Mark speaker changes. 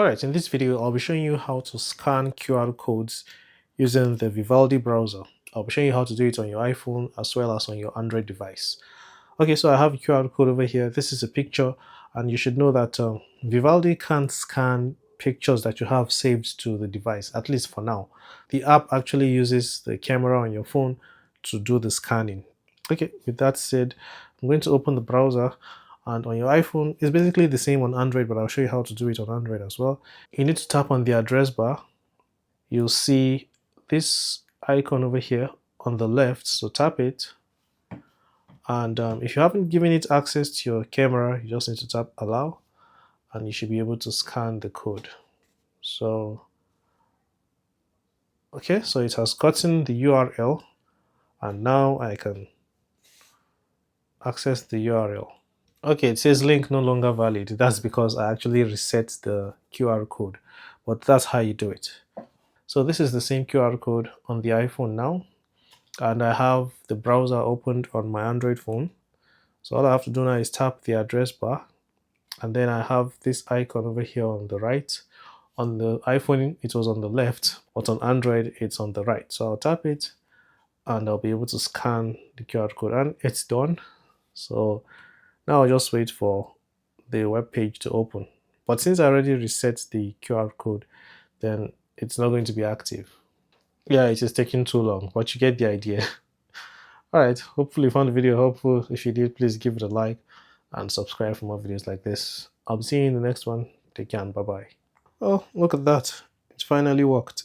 Speaker 1: Alright, in this video, I'll be showing you how to scan QR codes using the Vivaldi browser. I'll be showing you how to do it on your iPhone as well as on your Android device. Okay, so I have a QR code over here. This is a picture, and you should know that Vivaldi can't scan pictures that you have saved to the device, at least for now. The app actually uses the camera on your phone to do the scanning. Okay, with that said, I'm going to open the browser, and on your iPhone, it's basically the same on Android, but I'll show you how to do it on Android as well. You need to tap on the address bar. You'll see this icon over here on the left, so tap it. And if you haven't given it access to your camera, you just need to tap allow, and you should be able to scan the code. So, okay, so it has gotten the URL, and now I can access the URL. Okay, it says link no longer valid. That's because I actually reset the QR code, but that's how you do it. So this is the same QR code on the iPhone now, and I have the browser opened on my Android phone. So all I have to do now is tap the address bar, and then I have this icon over here on the right. On the iPhone, it was on the left, but on Android, it's on the right. So I'll tap it, and I'll be able to scan the QR code, and it's done. So now I'll just wait for the web page to open. But since I already reset the QR code, then it's not going to be active. Yeah, it is taking too long, but you get the idea. Alright, hopefully you found the video helpful. If you did, please give it a like and subscribe for more videos like this. I'll be seeing you in the next one. Take care and bye-bye. Oh, look at that. It finally worked.